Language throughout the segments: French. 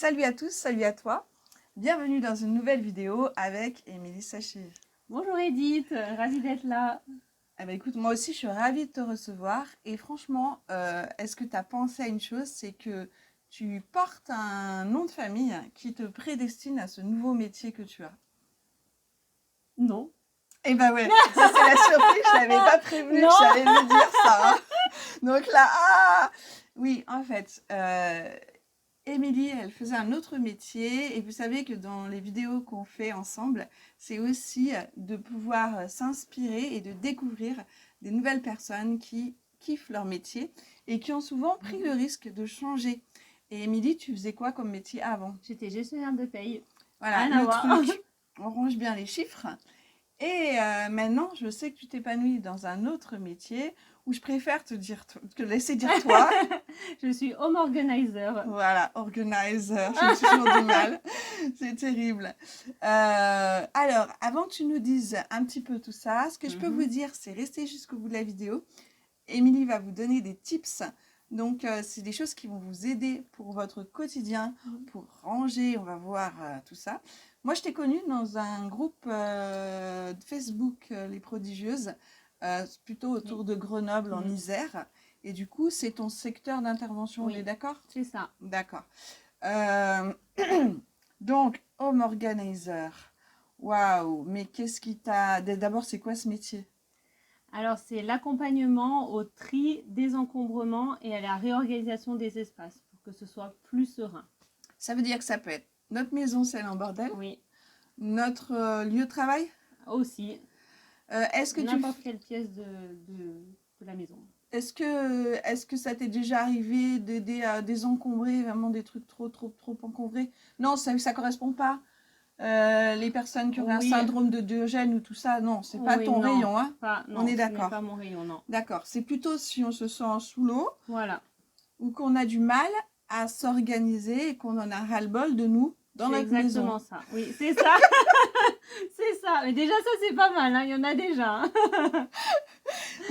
Salut à tous, salut à toi. Bienvenue dans une nouvelle vidéo avec Émilie Sachet. Bonjour Edith, ravie d'être là. Eh ben, écoute, moi aussi je suis ravie de te recevoir et franchement, est-ce que tu as pensé à une chose, c'est que tu portes un nom de famille qui te prédestine à ce nouveau métier que tu as. Non. Eh ben ouais, ça c'est la surprise, je l'avais pas prévenu Non. que j'allais me dire ça. Hein. Donc là, oui, en fait, Émilie, elle faisait un autre métier et vous savez que dans les vidéos qu'on fait ensemble, c'est aussi de pouvoir s'inspirer et de découvrir des nouvelles personnes qui kiffent leur métier et qui ont souvent pris le risque de changer. Et Émilie, tu faisais quoi comme métier avant? J'étais gestionnaire de paye. Voilà, Rien à le voir. truc, on range bien les chiffres. Et maintenant, je sais que tu t'épanouis dans un autre métier où je préfère te laisser dire toi. Je suis home organizer. Voilà, organizer, j'ai toujours du mal. C'est terrible. Alors, avant que tu nous dises un petit peu tout ça, ce que je peux vous dire, c'est rester jusqu'au bout de la vidéo. Émilie va vous donner des tips. Donc, c'est des choses qui vont vous aider pour votre quotidien, pour ranger, on va voir tout ça. Moi, je t'ai connue dans un groupe de Facebook, Les Prodigieuses, plutôt autour de Grenoble, en Isère. Et du coup, c'est ton secteur d'intervention, Oui, on est d'accord? c'est ça. D'accord. Donc, home organizer. Waouh, mais qu'est-ce qui t'a... D'abord, c'est quoi ce métier? Alors c'est l'accompagnement au tri, désencombrement et à la réorganisation des espaces pour que ce soit plus serein. Ça veut dire que ça peut être notre maison, celle en bordel, Oui, notre lieu de travail. aussi. Est-ce que N'importe quelle pièce de la maison. Est-ce que ça t'est déjà arrivé d'aider à désencombrer vraiment des trucs trop encombrés? Non, ça correspond pas. Les personnes qui auraient un Oui, syndrome de Diogène ou tout ça, non, c'est pas oui, ton non. rayon, hein? Non, On est ce n'est d'accord. pas mon rayon, non. D'accord. C'est plutôt si on se sent sous l'eau Voilà. ou qu'on a du mal à s'organiser et qu'on en a ras-le-bol de nous dans C'est notre maison. exactement ça. Oui, c'est ça. C'est ça. Mais déjà, ça, c'est pas mal. Hein. Il y en a déjà. Hein.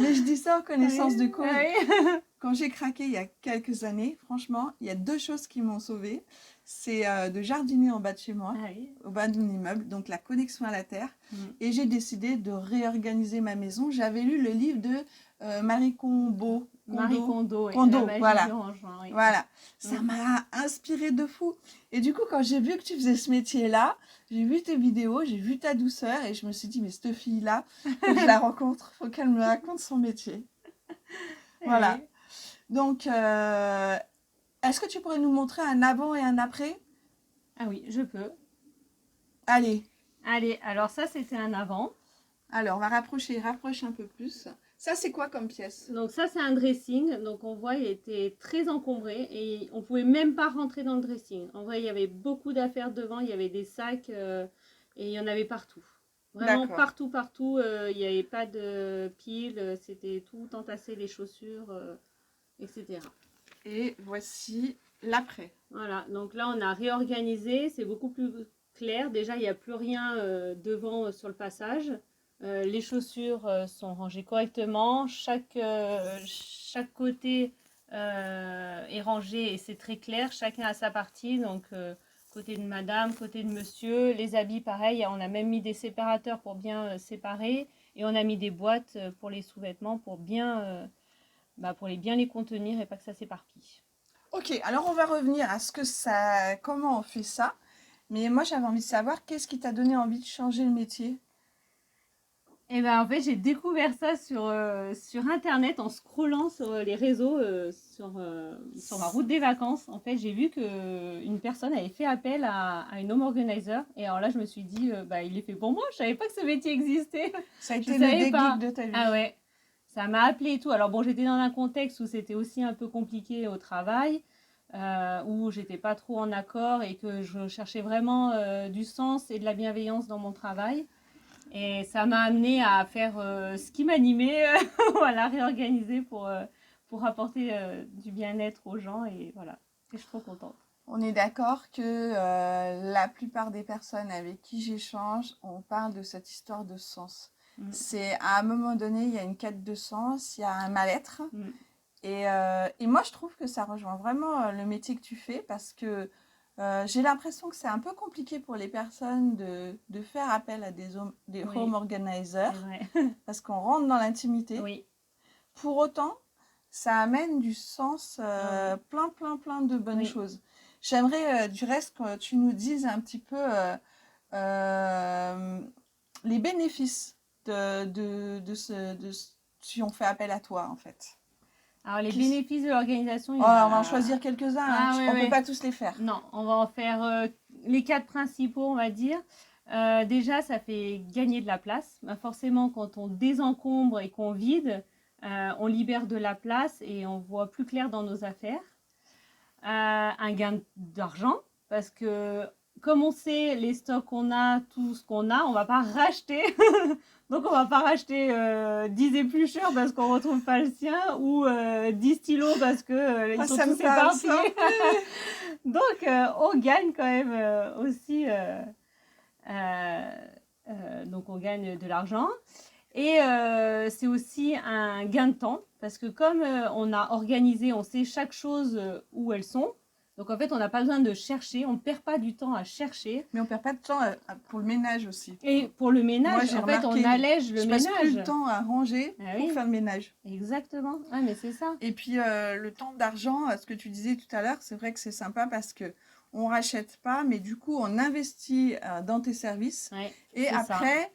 Mais je dis ça en connaissance de cause. Oui. Quand j'ai craqué il y a quelques années, franchement, il y a deux choses qui m'ont sauvée. C'est de jardiner en bas de chez moi, Oui. au bas de mon immeuble, donc la connexion à la terre. Et j'ai décidé de réorganiser ma maison. J'avais lu le livre de Marie Kondo. Marie Kondo, oui. Kondo, La magie voilà. du rangement. Oui. Voilà, ça m'a inspiré de fou. Et du coup, quand j'ai vu que tu faisais ce métier-là, j'ai vu tes vidéos, j'ai vu ta douceur et je me suis dit, mais cette fille-là, faut que je la rencontre, faut qu'elle me raconte son métier. Voilà. Oui. Donc, est-ce que tu pourrais nous montrer un avant et un après? Ah oui, je peux. Allez. Allez, alors ça, c'était un avant. Alors, on va rapproche un peu plus. Ça, c'est quoi comme pièce? Donc ça, c'est un dressing. Donc on voit, il était très encombré et on pouvait même pas rentrer dans le dressing. En vrai, il y avait beaucoup d'affaires devant. Il y avait des sacs et il y en avait partout. Vraiment partout. Il n'y avait pas de piles. C'était tout entassé, les chaussures, etc. Et voici l'après. Voilà, donc là, on a réorganisé. C'est beaucoup plus clair. Déjà, il n'y a plus rien devant sur le passage. Les chaussures sont rangées correctement. Chaque côté est rangé et c'est très clair. Chacun a sa partie. Donc, côté de madame, côté de monsieur. Les habits, pareil. On a même mis des séparateurs pour bien séparer. Et on a mis des boîtes pour les sous-vêtements pour bien les contenir et pas que ça s'éparpille. Ok, alors on va revenir à comment on fait ça. Mais moi, j'avais envie de savoir, qu'est-ce qui t'a donné envie de changer le métier? Et ben en fait, j'ai découvert ça sur Internet en scrollant sur les réseaux, sur ma route des vacances. En fait, j'ai vu qu'une personne avait fait appel à une home organizer. Et alors là, je me suis dit, il est fait pour moi. Je savais pas que ce métier existait. Ça a été le déclic de ta vie. Ah ouais, ça m'a appelé et tout. Alors bon, j'étais dans un contexte où c'était aussi un peu compliqué au travail, où j'étais pas trop en accord et que je cherchais vraiment du sens et de la bienveillance dans mon travail. Et ça m'a amené à faire ce qui m'animait, voilà, réorganiser pour apporter du bien-être aux gens. Et voilà, et je suis trop contente. On est d'accord que la plupart des personnes avec qui j'échange, on parle de cette histoire de sens. C'est à un moment donné, il y a une quête de sens, il y a un mal-être. Et moi, je trouve que ça rejoint vraiment le métier que tu fais parce que J'ai l'impression que c'est un peu compliqué pour les personnes de faire appel à des home Oui, organizers c'est vrai. parce qu'on rentre dans l'intimité. Oui. Pour autant, ça amène du sens, Ah oui. plein de bonnes Oui. choses. J'aimerais du reste que tu nous dises un petit peu euh, les bénéfices si on fait appel à toi en fait. Alors, les Qu'est-ce- bénéfices de l'organisation, Oh, il y on va en a... choisir quelques-uns, hein. Ah On oui, peut oui. pas tous les faire. Non, on va en faire les 4 principaux, on va dire. Déjà, ça fait gagner de la place. Bah, forcément, quand on désencombre et qu'on vide, on libère de la place et on voit plus clair dans nos affaires. Un gain d'argent, parce que comme on sait les stocks qu'on a, tout ce qu'on a, on va pas racheter. Donc on va pas racheter 10 éplucheurs parce qu'on retrouve pas le sien, ou 10 stylos parce que ils Ah, sont ça me tous parle, ça. éparpillés. Donc on gagne quand même aussi. Donc on gagne de l'argent. Et c'est aussi un gain de temps, parce que comme on a organisé, on sait chaque chose où elles sont. Donc en fait, on n'a pas besoin de chercher, on ne perd pas du temps à chercher. Mais on perd pas de temps pour le ménage aussi. Et pour le Moi, ménage, j'ai en fait, on remarqué, allège le je passe plus le ménage. temps à ranger Ah pour oui, faire le ménage. exactement. Ouais, mais c'est ça. Et puis le temps d'argent, ce que tu disais tout à l'heure, c'est vrai que c'est sympa parce que on rachète pas, mais du coup on investit dans tes services. Ouais, Et c'est ça. après,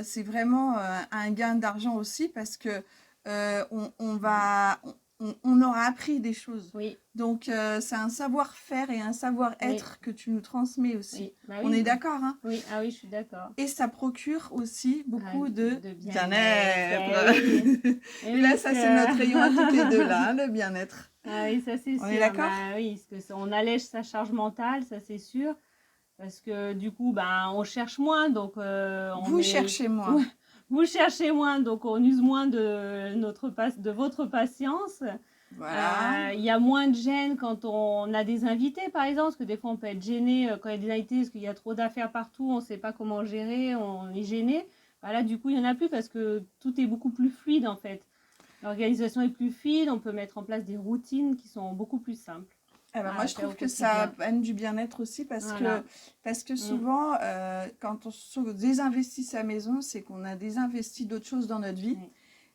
c'est vraiment un gain d'argent aussi parce que on aura appris des choses. Oui, Donc c'est un savoir-faire et un savoir-être que tu nous transmets aussi. oui. Bah On oui, est d'accord, hein? oui, ah oui, je suis d'accord. Et ça procure aussi beaucoup de De bien-être. bien-être. Eh oui. Eh Et là, oui, ça, c'est notre rayon à toutes les deux, là, hein, le bien-être. Ah oui, ça c'est On sûr. est d'accord? Bah oui, parce que on allège sa charge mentale, ça c'est sûr. Parce que du coup, ben, on cherche moins, donc Vous cherchez moins. Vous cherchez moins, donc on use moins de votre patience. Voilà. Il y a moins de gêne quand on a des invités, par exemple, parce que des fois on peut être gêné quand il y a des invités, parce qu'il y a trop d'affaires partout, on ne sait pas comment gérer, on est gêné. Ben là, du coup, il n'y en a plus parce que tout est beaucoup plus fluide en fait. L'organisation est plus fluide, on peut mettre en place des routines qui sont beaucoup plus simples. Eh ben, moi, je Faire au trouve que quotidien. ça amène du bien-être aussi parce Voilà. que souvent, quand on se désinvestit sa maison, c'est qu'on a désinvesti d'autres choses dans notre vie. Oui.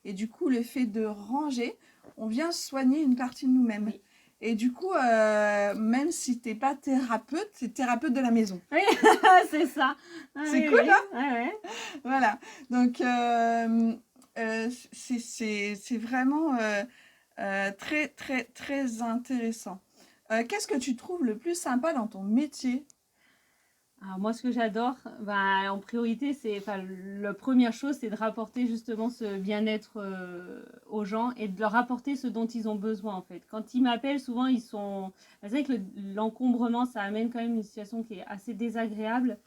Et du coup, le fait de ranger, on vient soigner une partie de nous-mêmes. Oui. Et du coup, même si tu n'es pas thérapeute, tu es thérapeute de la maison. Oui, c'est ça. Ah, C'est oui, cool, oui. hein? Ouais, ouais. Voilà. Donc, c'est vraiment très intéressant. Qu'est-ce que tu trouves le plus sympa dans ton métier? Alors moi, ce que j'adore, ben, en priorité, la première chose, c'est de rapporter justement ce bien-être aux gens et de leur apporter ce dont ils ont besoin en fait. Quand ils m'appellent, souvent ils sont... C'est vrai que l'encombrement, ça amène quand même une situation qui est assez désagréable.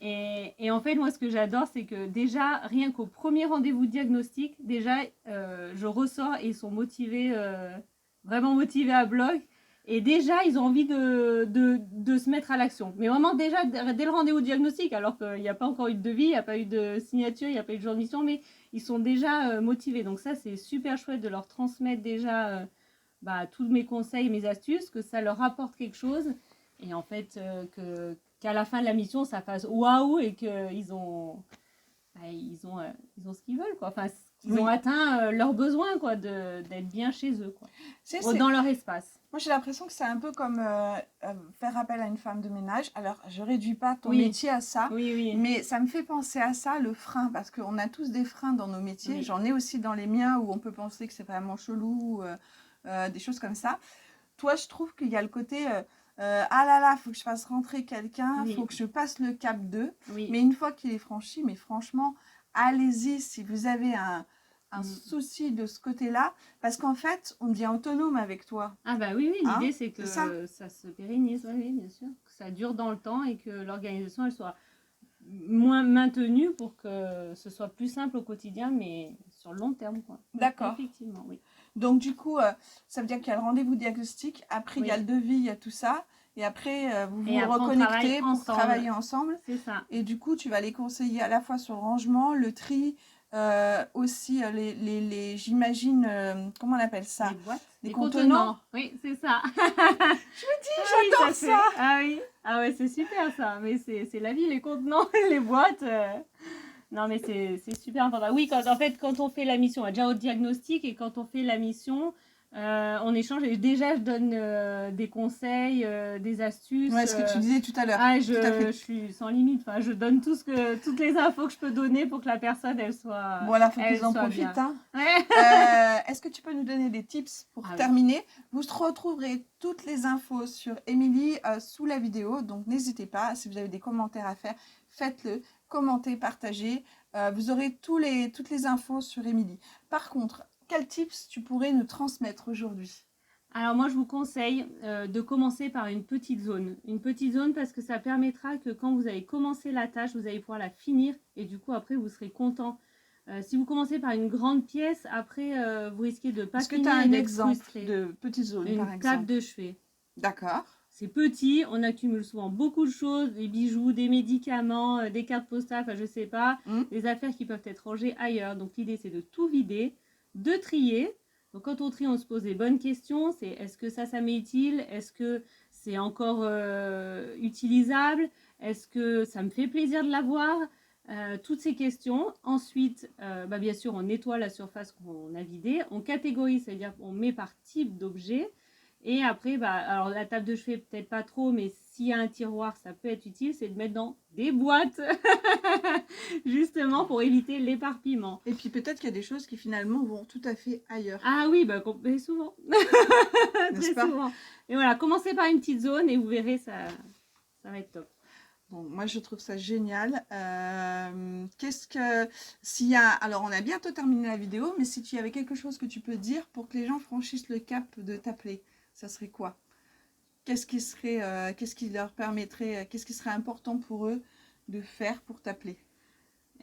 Et en fait, moi, ce que j'adore, c'est que déjà, rien qu'au premier rendez-vous diagnostic, déjà, je ressors et ils sont motivés, vraiment motivés à bloc. Et déjà, ils ont envie de se mettre à l'action. Mais vraiment, déjà, dès le rendez-vous diagnostic, alors qu'il n'y a pas encore eu de devis, il n'y a pas eu de signature, il n'y a pas eu de jour de mission, mais ils sont déjà motivés. Donc ça, c'est super chouette de leur transmettre déjà tous mes conseils, mes astuces, que ça leur apporte quelque chose. Et en fait, qu'à la fin de la mission, ça fasse waouh et qu'ils ont, ils ont ce qu'ils veulent, quoi. Enfin, ils ont atteint leurs besoins, quoi, d'être bien chez eux, quoi. Dans leur espace. Moi, j'ai l'impression que c'est un peu comme faire appel à une femme de ménage. Alors, je réduis pas ton métier à ça, mais ça me fait penser à ça, le frein, parce qu'on a tous des freins dans nos métiers. J'en ai aussi dans les miens où on peut penser que c'est vraiment chelou, des choses comme ça. Toi, je trouve qu'il y a le côté... ah là là, il faut que je fasse rentrer quelqu'un, il faut que je passe le cap 2. Mais une fois qu'il est franchi, mais franchement, allez-y si vous avez un souci de ce côté-là, parce qu'en fait, on devient autonome avec toi. Ah bah oui, l'idée c'est que ça se pérennise, oui, bien sûr, que ça dure dans le temps et que l'organisation elle soit moins maintenue pour que ce soit plus simple au quotidien, mais sur le long terme, quoi. D'accord. Effectivement, oui. Donc du coup, ça veut dire qu'il y a le rendez-vous diagnostic, après il y a le devis, il y a tout ça, et après vous vous reconnectez pour travailler ensemble. C'est ça. Et du coup, tu vas les conseiller à la fois sur le rangement, le tri, aussi comment on appelle ça? Les boîtes. Les contenants. Oui, c'est ça. Je me dis, j'adore fait. ça. Ah oui. Ah ouais, c'est super ça. Mais c'est la vie, les contenants et les boîtes. Non, mais c'est super important. Oui, en fait, quand on fait la mission, on a déjà au diagnostic et quand on fait la mission, on échange. Et déjà, je donne des conseils, des astuces. Ouais, ce que tu disais tout à l'heure. Ah, Tout à fait. je suis sans limite. Enfin, je donne toutes les infos que je peux donner pour que la personne, elle soit, Voilà, faut elle qu'ils en soit profitent. bien. Hein. Ouais. Est-ce que tu peux nous donner des tips pour Ah oui. terminer? Vous retrouverez toutes les infos sur Émilie sous la vidéo, donc n'hésitez pas. Si vous avez des commentaires à faire, faites-le. Commentez, partagez. Vous aurez toutes les infos sur Émilie. Par contre, quels tips tu pourrais nous transmettre aujourd'hui? Alors moi, je vous conseille de commencer par une petite zone. Une petite zone parce que ça permettra que quand vous allez commencer la tâche, vous allez pouvoir la finir et du coup, après, vous serez content. Si vous commencez par une grande pièce, après, vous risquez de ne pas finir. Est-ce que tu as un et d'être exemple frustré. de petite zone, par Une table exemple? de chevet. D'accord. C'est petit, on accumule souvent beaucoup de choses, des bijoux, des médicaments, des cartes postales, enfin je sais pas, des affaires qui peuvent être rangées ailleurs. Donc l'idée c'est de tout vider, de trier. Donc quand on trie, on se pose des bonnes questions. C'est est-ce que ça m'est utile? Est-ce que c'est encore utilisable? Est-ce que ça me fait plaisir de l'avoir? Toutes ces questions. Ensuite, bien sûr, on nettoie la surface qu'on a vidée. On catégorise, c'est-à-dire qu'on met par type d'objet. Et après, alors la table de chevet, peut-être pas trop, mais s'il y a un tiroir, ça peut être utile, c'est de mettre dans des boîtes, justement pour éviter l'éparpillement. Et puis peut-être qu'il y a des choses qui finalement vont tout à fait ailleurs. Ah oui, très souvent. Très souvent. Et voilà, commencez par une petite zone et vous verrez, ça va être top. Bon, moi je trouve ça génial. S'il y a, alors on a bientôt terminé la vidéo, mais si tu avais quelque chose que tu peux dire pour que les gens franchissent le cap de t'appeler, ça serait quoi? Qu'est-ce qui leur permettrait, qu'est-ce qui serait important pour eux de faire pour t'appeler?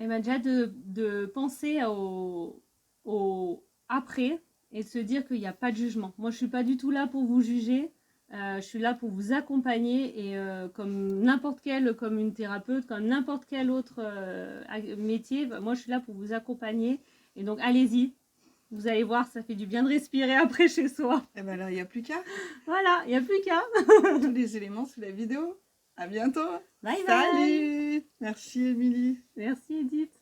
Et déjà de penser au après et de se dire qu'il n'y a pas de jugement. Moi je suis pas du tout là pour vous juger. Je suis là pour vous accompagner et comme une thérapeute, comme n'importe quel autre métier, moi je suis là pour vous accompagner. Et donc allez-y, vous allez voir, ça fait du bien de respirer après chez soi. Et bien alors il n'y a plus qu'à. Voilà, il n'y a plus qu'à. Tous les éléments sous la vidéo. À bientôt. Bye bye. Salut. Merci Émilie. Merci Edith.